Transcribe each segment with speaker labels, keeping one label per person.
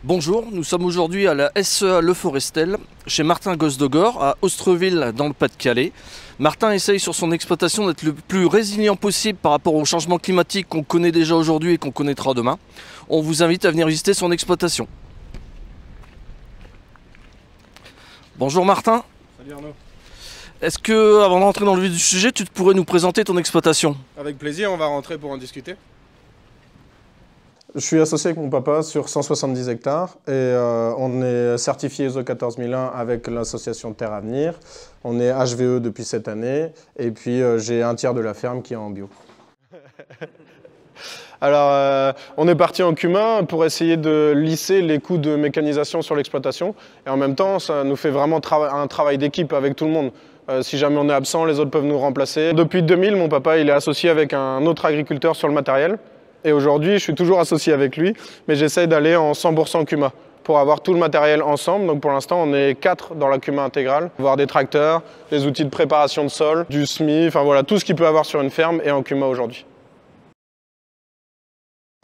Speaker 1: Bonjour, nous sommes aujourd'hui à la SEA Le Forestel, chez Martin Gosdegor, à Ostreville, dans le Pas-de-Calais. Martin essaye sur son exploitation d'être le plus résilient possible par rapport au changement climatique qu'on connaît déjà aujourd'hui et qu'on connaîtra demain. On vous invite à venir visiter son exploitation. Bonjour Martin.
Speaker 2: Salut Arnaud.
Speaker 1: Est-ce que, avant d'entrer dans le vif du sujet, tu pourrais nous présenter ton exploitation?
Speaker 2: Avec plaisir, on va rentrer pour en discuter. Je suis associé avec mon papa sur 170 hectares et on est certifié ISO 14001 avec l'association Terre Avenir. On est HVE depuis cette année et puis j'ai un tiers de la ferme qui est en bio. Alors, on est parti en cumin pour essayer de lisser les coûts de mécanisation sur l'exploitation et en même temps, ça nous fait vraiment un travail d'équipe avec tout le monde. Si jamais on est absent, les autres peuvent nous remplacer. Depuis 2000, mon papa il est associé avec un autre agriculteur sur le matériel. Et aujourd'hui, je suis toujours associé avec lui, mais j'essaie d'aller en 100% CUMA pour avoir tout le matériel ensemble. Donc pour l'instant, on est 4 dans la CUMA intégrale. Avoir des tracteurs, des outils de préparation de sol, du SMI, enfin voilà, tout ce qu'il peut avoir sur une ferme est en CUMA aujourd'hui.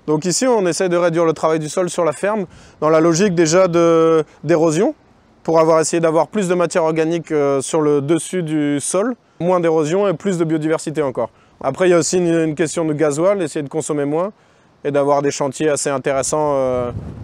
Speaker 2: Donc ici, on essaie de réduire le travail du sol sur la ferme dans la logique déjà d'érosion, pour essayé d'avoir plus de matière organique sur le dessus du sol, moins d'érosion et plus de biodiversité encore. Après, il y a aussi une question de gasoil, essayer de consommer moins et d'avoir des chantiers assez intéressants,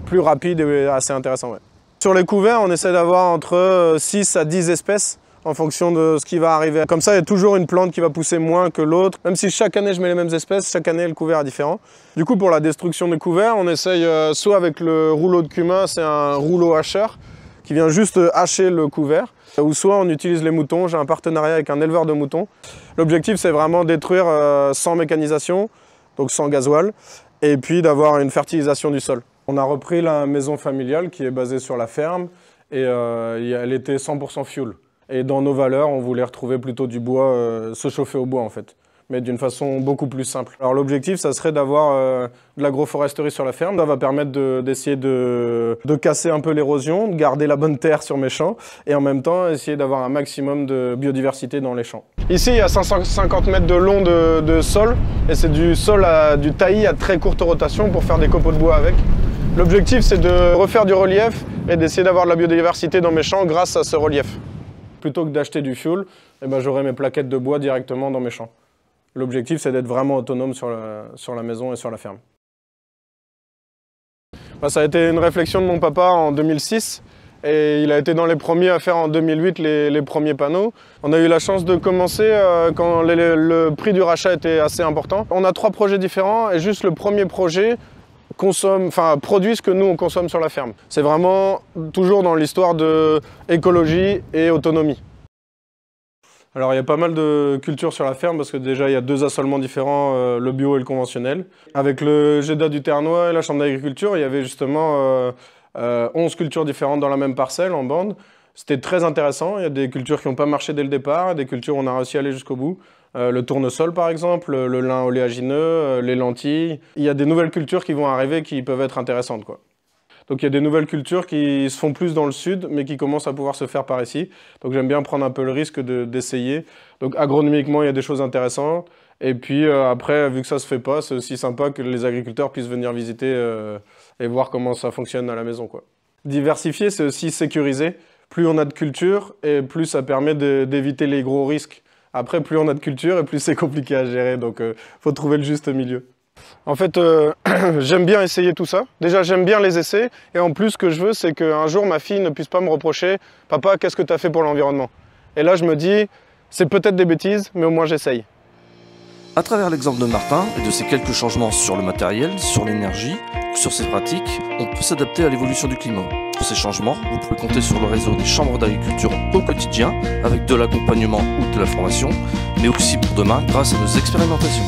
Speaker 2: plus rapides et assez intéressants. Ouais. Sur les couverts, on essaie d'avoir entre 6 à 10 espèces en fonction de ce qui va arriver. Comme ça, il y a toujours une plante qui va pousser moins que l'autre. Même si chaque année, je mets les mêmes espèces, chaque année, le couvert est différent. Du coup, pour la destruction des couverts, on essaye soit avec le rouleau de cumin, c'est un rouleau hacheur qui vient juste hacher le couvert, ou soit on utilise les moutons. J'ai un partenariat avec un éleveur de moutons. L'objectif, c'est vraiment détruire sans mécanisation, donc sans gasoil, et puis d'avoir une fertilisation du sol. On a repris la maison familiale qui est basée sur la ferme, et elle était 100% fuel. Et dans nos valeurs, on voulait retrouver plutôt du bois, se chauffer au bois en fait, mais d'une façon beaucoup plus simple. Alors l'objectif, ça serait d'avoir de l'agroforesterie sur la ferme. Ça va permettre d'essayer de casser un peu l'érosion, de garder la bonne terre sur mes champs et en même temps essayer d'avoir un maximum de biodiversité dans les champs. Ici, il y a 550 mètres de long de sol et c'est du sol du taillis à très courte rotation pour faire des copeaux de bois avec. L'objectif, c'est de refaire du relief et d'essayer d'avoir de la biodiversité dans mes champs grâce à ce relief. Plutôt que d'acheter du fuel, eh ben, j'aurai mes plaquettes de bois directement dans mes champs. L'objectif, c'est d'être vraiment autonome sur la maison et sur la ferme. Ça a été une réflexion de mon papa en 2006 et il a été dans les premiers à faire en 2008 les premiers panneaux. On a eu la chance de commencer quand le prix du rachat était assez important. On a 3 projets différents et juste le premier projet produit ce que nous on consomme sur la ferme. C'est vraiment toujours dans l'histoire de écologie et autonomie. Alors il y a pas mal de cultures sur la ferme parce que déjà il y a 2 assolements différents, le bio et le conventionnel. Avec le GEDA du Ternois et la Chambre d'agriculture, il y avait justement 11 cultures différentes dans la même parcelle en bande. C'était très intéressant, il y a des cultures qui n'ont pas marché dès le départ, des cultures où on a réussi à aller jusqu'au bout. Le tournesol par exemple, le lin oléagineux, les lentilles. Il y a des nouvelles cultures qui vont arriver qui peuvent être intéressantes, quoi. Donc il y a des nouvelles cultures qui se font plus dans le sud, mais qui commencent à pouvoir se faire par ici. Donc j'aime bien prendre un peu le risque d'essayer. Donc agronomiquement, il y a des choses intéressantes. Et puis après, vu que ça ne se fait pas, c'est aussi sympa que les agriculteurs puissent venir visiter et voir comment ça fonctionne à la maison, quoi. Diversifier, c'est aussi sécuriser. Plus on a de culture, et plus ça permet d'éviter les gros risques. Après, plus on a de culture, et plus c'est compliqué à gérer. Donc il faut trouver le juste milieu. En fait, j'aime bien essayer tout ça. Déjà, j'aime bien les essais. Et en plus, ce que je veux, c'est qu'un jour, ma fille ne puisse pas me reprocher « Papa, qu'est-ce que tu as fait pour l'environnement ?» Et là, je me dis, c'est peut-être des bêtises, mais au moins j'essaye.
Speaker 1: À travers l'exemple de Martin et de ses quelques changements sur le matériel, sur l'énergie, sur ses pratiques, on peut s'adapter à l'évolution du climat. Pour ces changements, vous pouvez compter sur le réseau des chambres d'agriculture au quotidien, avec de l'accompagnement ou de la formation, mais aussi pour demain grâce à nos expérimentations.